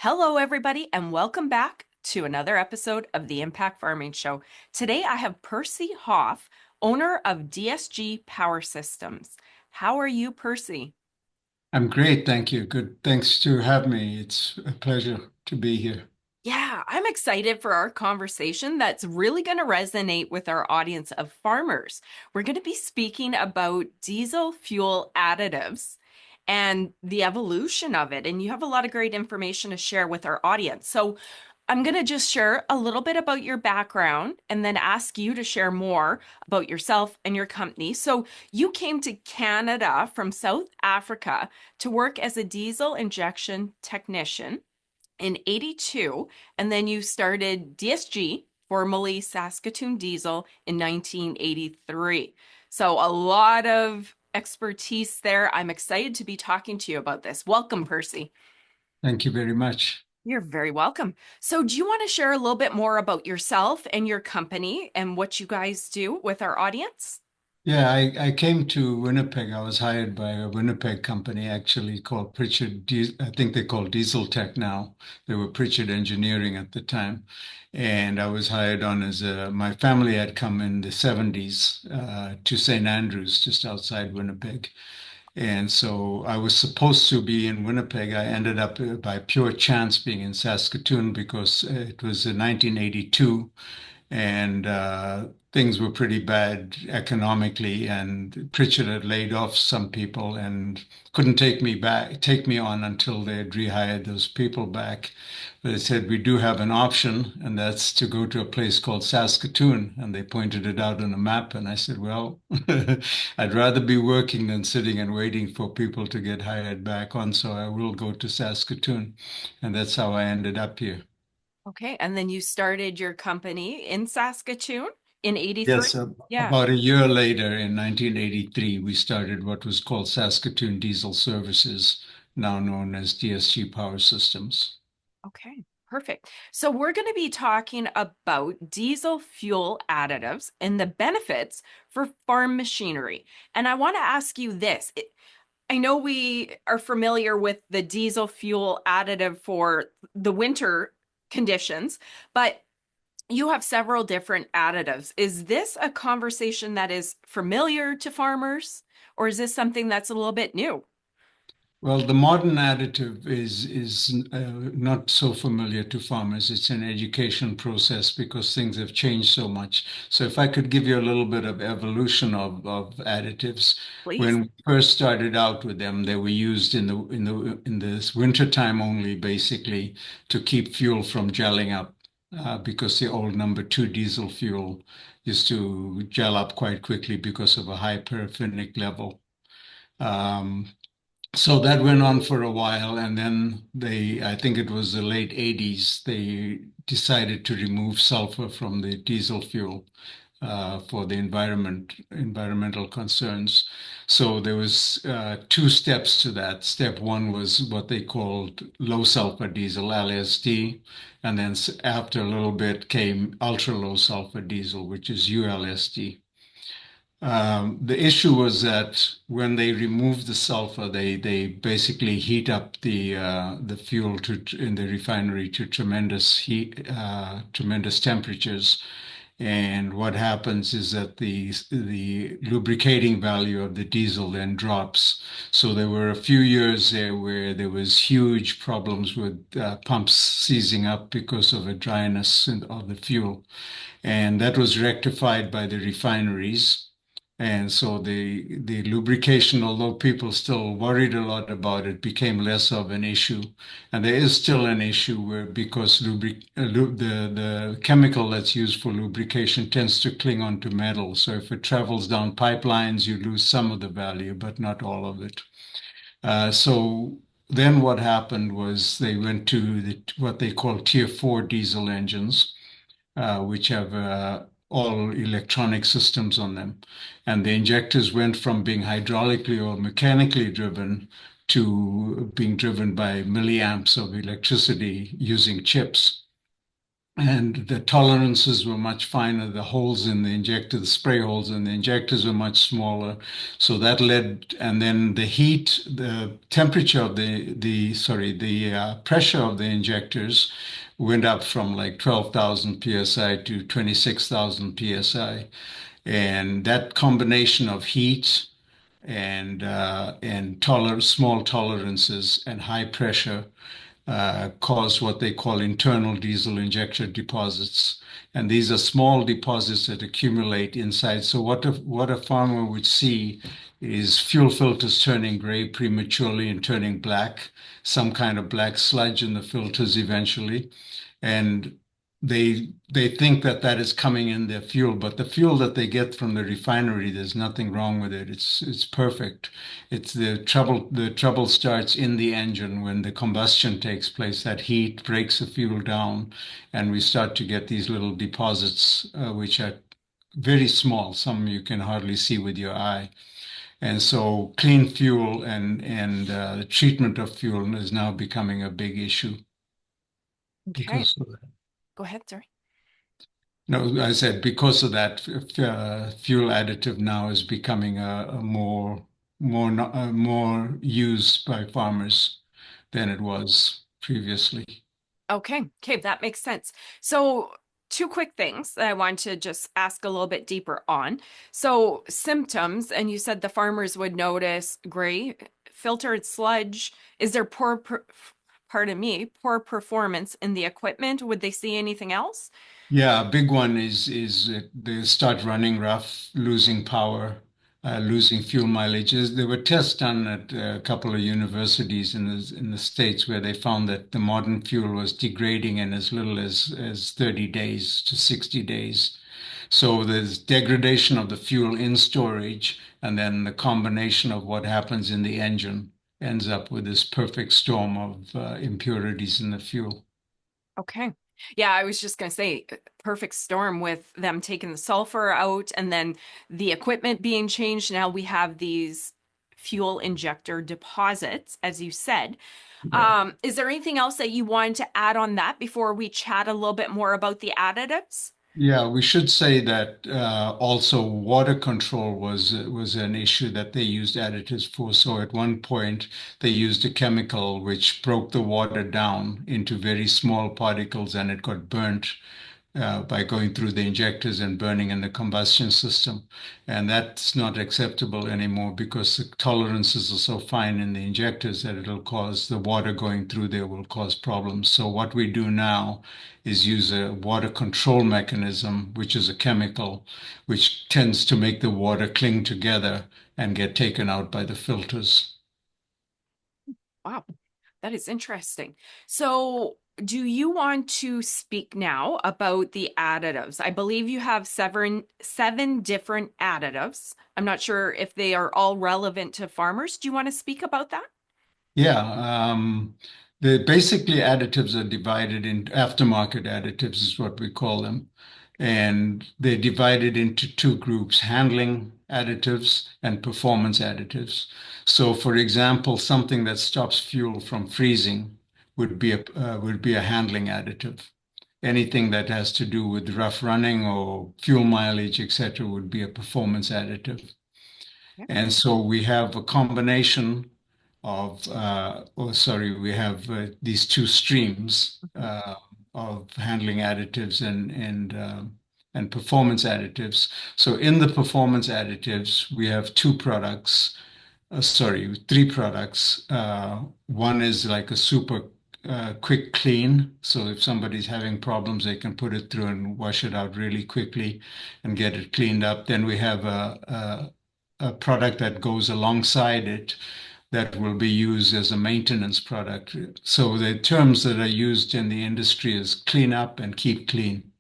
Hello, everybody, and welcome back to another episode of the Impact Farming Show. Today, I have Percy Hoff, owner of DSG Power Systems. How are you, Percy? I'm great, thank you. Good. Thanks to have me. It's a pleasure to be here. Yeah, I'm excited for our conversation that's really going to resonate with our audience of farmers. We're going to be speaking about diesel fuel additives and the evolution of it. And you have a lot of great information to share with our audience. So I'm going to just share a little bit about your background and then ask you to share more about yourself and your company. So you came to Canada from South Africa to work as a diesel injection technician in 82, and then you started DSG, formerly Saskatoon Diesel, in 1983. So a lot of expertise there. I'm excited to be talking to you about this. Welcome, Percy. Thank you very much. You're very welcome. So, do you want to share a little bit more about yourself and your company and what you guys do with our audience? Yeah, I came to Winnipeg. I was hired by a Winnipeg company actually called I think they call Diesel Tech now. They were Pritchard Engineering at the time. And I was hired on my family had come in the 70s to St. Andrews, just outside Winnipeg. And so I was supposed to be in Winnipeg. I ended up by pure chance being in Saskatoon because it was in 1982 and things were pretty bad economically. And Pritchard had laid off some people and couldn't take me on until they had rehired those people back. But they said, we do have an option, and that's to go to a place called Saskatoon. And they pointed it out on a map. And I said, well, I'd rather be working than sitting and waiting for people to get hired back on. So I will go to Saskatoon. And that's how I ended up here. Okay. And then you started your company in Saskatoon in 83? Yes, Yeah. about a year later in 1983, we started what was called Saskatoon Diesel Services, now known as DSG Power Systems. Okay, perfect. So we're going to be talking about diesel fuel additives and the benefits for farm machinery. And I want to ask you this. I know we are familiar with the diesel fuel additive for the winter conditions, but you have several different additives. Is this a conversation that is familiar to farmers, or is this something that's a little bit new? Well, the modern additive is not so familiar to farmers. It's an education process because things have changed so much. So if I could give you a little bit of evolution of additives, Please. when we first started out with them, they were used in this winter time only, basically, to keep fuel from gelling up, because the old number two diesel fuel used to gel up quite quickly because of a high paraffinic level. Um, so that went on for a while, and then I think it was the late 80s, they decided to remove sulfur from the diesel fuel for the environmental concerns. So there was two steps to that. Step one was what they called low sulfur diesel, LSD, and then after a little bit came ultra low sulfur diesel, which is ULSD. The issue was that when they removed the sulfur, they basically heat up the fuel in the refinery to tremendous heat, tremendous temperatures. And what happens is that the lubricating value of the diesel then drops. So there were a few years there where there was huge problems with pumps seizing up because of a dryness of the fuel, and that was rectified by the refineries. And so the lubrication, although people still worried a lot about it, became less of an issue. And there is still an issue where because the chemical that's used for lubrication tends to cling onto metal. So if it travels down pipelines, you lose some of the value, but not all of it. So then what happened was they went to what they call Tier 4 diesel engines, which have all electronic systems on them. And the injectors went from being hydraulically or mechanically driven to being driven by milliamps of electricity using chips. and the tolerances were much finer. The holes in the injector, the spray holes in the injectors were much smaller. So that led, and then the heat, the temperature of the pressure of the injectors went up from like 12,000 psi to 26,000 psi. And that combination of heat and small tolerances and high pressure cause what they call internal diesel injector deposits. And these are small deposits that accumulate inside. So what a farmer would see is fuel filters turning gray prematurely and turning black, some kind of black sludge in the filters eventually. And they think that that is coming in their fuel, but the fuel that they get from the refinery, there's nothing wrong with it. It's perfect. It's the trouble starts in the engine when the combustion takes place. That heat breaks the fuel down, and we start to get these little deposits, which are very small. Some you can hardly see with your eye. And so clean fuel and the treatment of fuel is now becoming a big issue Okay. because of that. Go ahead, sorry. No, I said because of that, fuel additive now is becoming a more used by farmers than it was previously. Okay, okay, that makes sense. So, two quick things that I want to just ask a little bit deeper on. So, symptoms, and you said the farmers would notice gray, filtered sludge. Is there pardon me, poor performance in the equipment? Would they see anything else? Yeah, a big one is they start running rough, losing power, losing fuel mileages. There were tests done at a couple of universities in the States where they found that the modern fuel was degrading in as little as 30 days to 60 days. So there's degradation of the fuel in storage, and then the combination of what happens in the engine ends up with this perfect storm of impurities in the fuel. Okay. Yeah, I was just going to say perfect storm with them taking the sulfur out and then the equipment being changed. Now we have these fuel injector deposits, as you said. Yeah. Is there anything else that you wanted to add on that before we chat a little bit more about the additives? Yeah, we should say that also water control was an issue that they used additives for. So at one point they used a chemical which broke the water down into very small particles and it got burnt by going through the injectors and burning in the combustion system. And that's not acceptable anymore because the tolerances are so fine in the injectors that it'll cause the water going through there will cause problems. So what we do now is use a water control mechanism, which is a chemical, which tends to make the water cling together and get taken out by the filters. Wow, that is interesting. So, do you want to speak now about the additives? I believe you have seven different additives. I'm not sure if they are all relevant to farmers. Do you want to speak about that? Yeah, the basically additives are divided in aftermarket additives is what we call them. And they're divided into two groups, handling additives and performance additives. So for example, something that stops fuel from freezing would be a handling additive. Anything that has to do with rough running or fuel mileage, etc., would be a performance additive. Yeah. And so we have a combination we have these two streams Mhm. of handling additives and performance additives. So in the performance additives, we have three products. One is like a super quick clean. So if somebody's having problems, they can put it through and wash it out really quickly and get it cleaned up. Then we have a product that goes alongside it that will be used as a maintenance product. So the terms that are used in the industry is clean up and keep clean.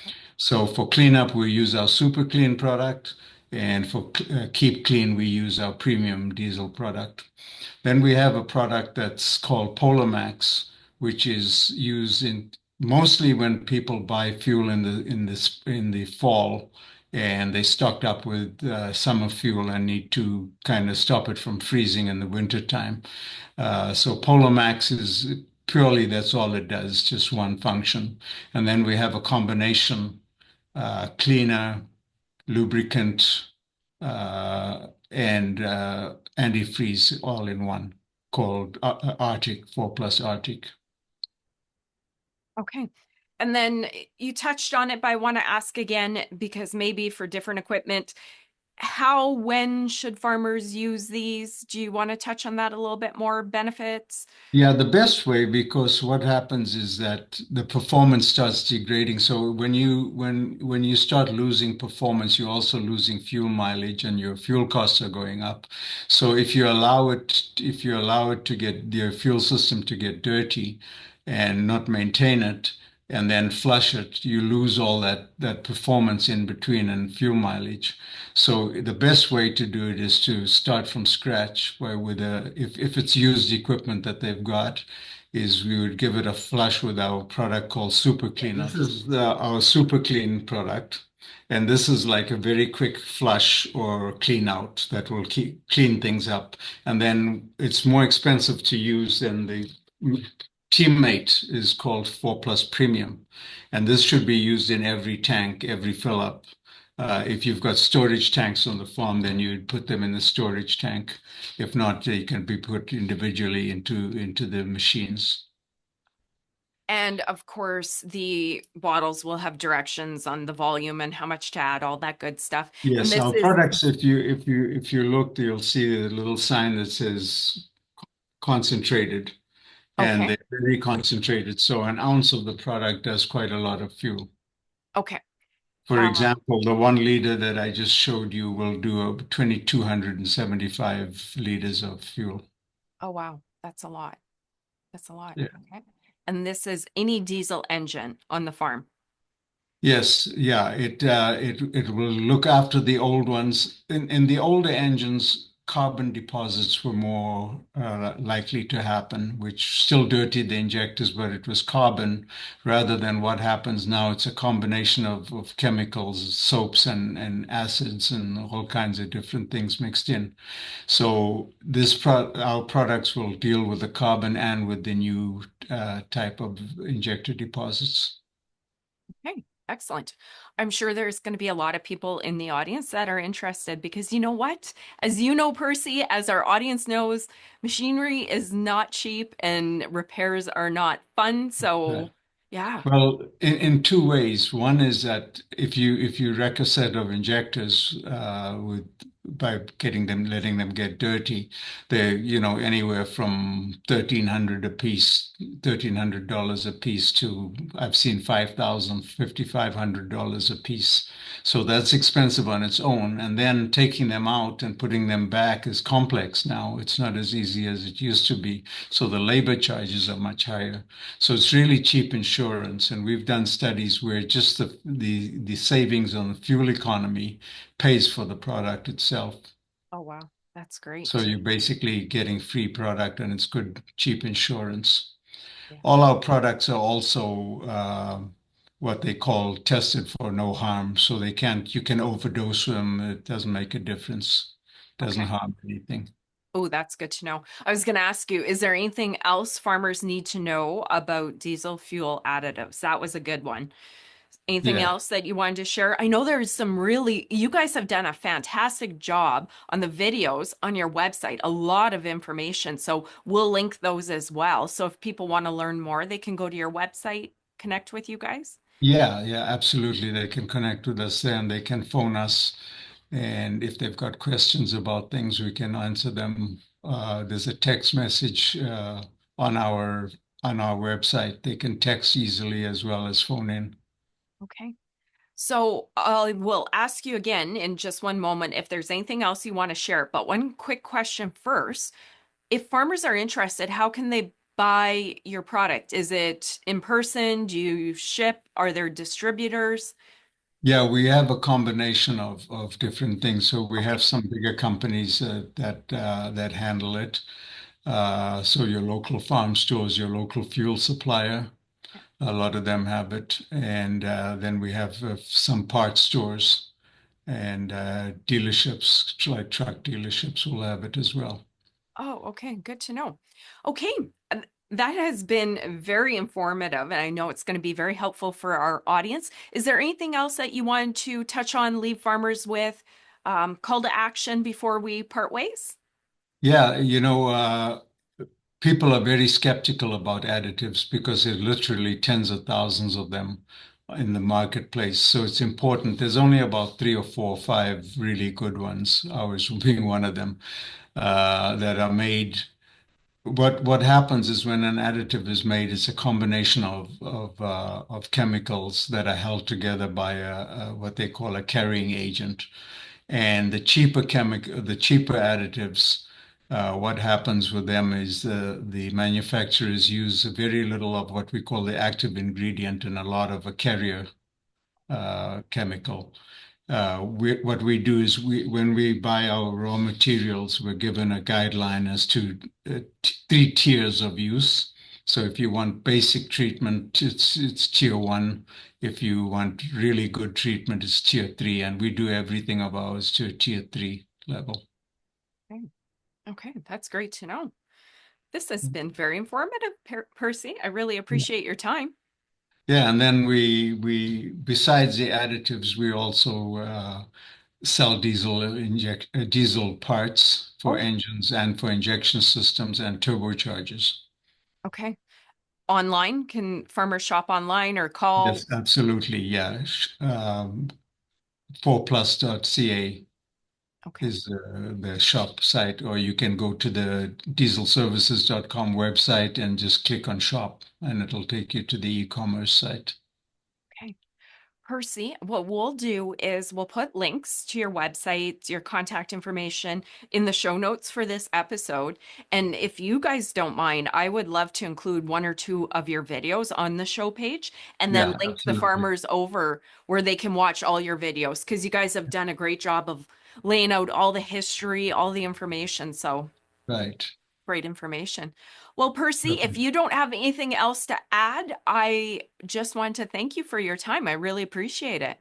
Okay. So for cleanup, we use our super clean product, and for keep clean, we use our premium diesel product. Then we have a product that's called Max, which is used in mostly when people buy fuel in the fall and they stocked up with summer fuel and need to kind of stop it from freezing in the winter time. So Max is purely that's all it does, just one function. And then we have a combination cleaner, lubricant, and antifreeze all in one called Arctic, 4 Plus Arctic. Okay. And then you touched on it, but I want to ask again because maybe for different equipment, when should farmers use these? Do you want to touch on that a little bit more? Benefits? Yeah, the best way, because what happens is that the performance starts degrading. So when you start losing performance, you're also losing fuel mileage and your fuel costs are going up. So if you allow it to get your fuel system to get dirty and not maintain it and then flush it, you lose all that performance in between and fuel mileage. So the best way to do it is to start from scratch, where if it's used equipment that they've got, is we would give it a flush with our product called Super Cleaner. This is our Super Clean product. And this is like a very quick flush or clean out that will clean things up. And then it's more expensive to use than the teammate is called 4 Plus Premium. And this should be used in every tank, every fill up. If you've got storage tanks on the farm, then you'd put them in the storage tank. If not, they can be put individually into the machines. And of course, the bottles will have directions on the volume and how much to add, all that good stuff. And Yes, this our is products, if you look, you'll see a little sign that says concentrated, and okay. they're very concentrated. So an ounce of the product does quite a lot of fuel. Okay. For Uh, example, the 1 liter that I just showed you will do 2,275 liters of fuel. oh wow, that's a lot. That's a lot. Yeah. Okay. And this is any diesel engine on the farm. Yes, yeah, it will look after the old ones. In the older engines, carbon deposits were more likely to happen, which still dirtied the injectors, but it was carbon rather than what happens now. It's a combination of chemicals, soaps and acids and all kinds of different things mixed in. So our products will deal with the carbon and with the new type of injector deposits. Okay, excellent. I'm sure there's going to be a lot of people in the audience that are interested because you know what? As you know, Percy, as our audience knows, machinery is not cheap and repairs are not fun. So, yeah. Well, in two ways. One is that if you wreck a set of injectors with by letting them get dirty, they're anywhere from 1,300 a piece, $1,300 a piece to I've seen 5,000, $5,500 a piece. So that's expensive on its own. And then taking them out and putting them back is complex now. It's not as easy as it used to be. So the labor charges are much higher. So it's really cheap insurance, and we've done studies where just the savings on the fuel economy pays for the product itself. Oh, wow. That's So great. you're basically getting free product, and it's good, cheap insurance. Yeah. All our products are also what they call tested for no harm, so you can overdose them. It doesn't make a difference. Doesn't Okay. harm anything. Oh, that's good to know. I was going to ask you, is there anything else farmers need to know about diesel fuel additives? That was a good one. Anything Yeah. else that you wanted to share? I know there's you guys have done a fantastic job on the videos on your website, a lot of information. So we'll link those as well. So if people want to learn more, they can go to your website, connect with you guys. Yeah, yeah, absolutely. They can connect with us there and they can phone us. And if they've got questions about things, we can answer them. There's a text message on our website. They can text easily as well as phone in. Okay. So I will ask you again in just one moment if there's anything else you want to share. But one quick question first. If farmers are interested, how can they buy your product? Is it in person? Do you ship? Are there distributors? Yeah, we have a combination of different things. So we Okay. have some bigger companies that handle it. So your local farm stores, your local fuel supplier. A lot of them have it. And then we have some parts stores and dealerships, like truck dealerships, will have it as well. Oh, okay. Good to know. Okay. That has been very informative, and I know it's going to be very helpful for our audience. Is there anything else that you want to touch on, leave farmers with, call to action before we part ways? Yeah, people are very skeptical about additives because there's literally tens of thousands of them in the marketplace. So it's important. There's only about three or four or five really good ones, ours being one of them, that are made. What happens is when an additive is made, it's a combination of chemicals that are held together by what they call a carrying agent. And the cheaper additives, what happens with them is the manufacturers use very little of what we call the active ingredient and a lot of a carrier chemical. What we do is when we buy our raw materials, we're given a guideline as to three tiers of use. So if you want basic treatment, it's tier one. If you want really good treatment, it's tier three, and we do everything of ours to a tier three level. Okay, okay, that's great to know. This has been very informative, Percy. I really appreciate your time. Yeah, and then we besides the additives, we also sell diesel parts for Oh, engines and for injection systems and turbochargers. okay. Online, can farmers shop online or call? Yes, absolutely. Yeah. 4plus.ca Okay. is the shop site, or you can go to the dieselservices.com website and just click on shop, and it'll take you to the e-commerce site. Okay. Percy, what we'll do is we'll put links to your website, your contact information in the show notes for this episode. And if you guys don't mind, I would love to include one or two of your videos on the show page and then Yeah, link the absolutely. farmers over where they can watch all your videos because you guys have done a great job of laying out all the history, all the information. So Right. great information. Well, Percy, if Perfect. you don't have anything else to add, I just want to thank you for your time. I really appreciate it.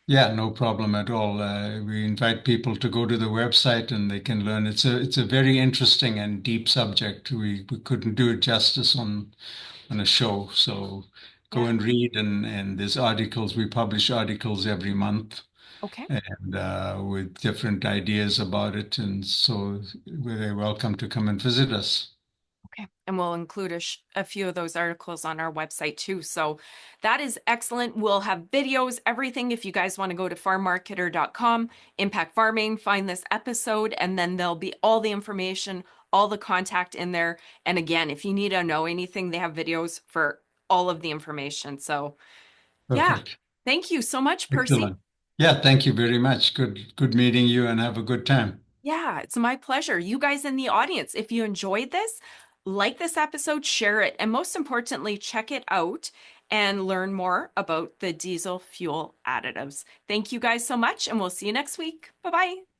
Yeah, no problem at all. We invite people to go to the website and they can learn. It's a very interesting and deep subject. We couldn't do it justice on a show. So go Yeah. and read and there's articles. We publish articles every month Okay. and with different ideas about it. And so we're very welcome to come and visit us. Okay. And we'll include a few of those articles on our website too. So that is excellent. We'll have videos, everything. If you guys want to go to farmmarketer.com, impact farming, find this episode, and then there'll be all the information, all the contact in there. And again, if you need to know anything, they have videos for all of the information. So yeah, Perfect. thank you so much, Percy. Excellent. Yeah, thank you very much. Good meeting you and have a good time. Yeah, it's my pleasure. You guys in the audience, if you enjoyed this, like this episode, share it, and most importantly, check it out and learn more about the diesel fuel additives. Thank you guys so much, and we'll see you next week. Bye bye.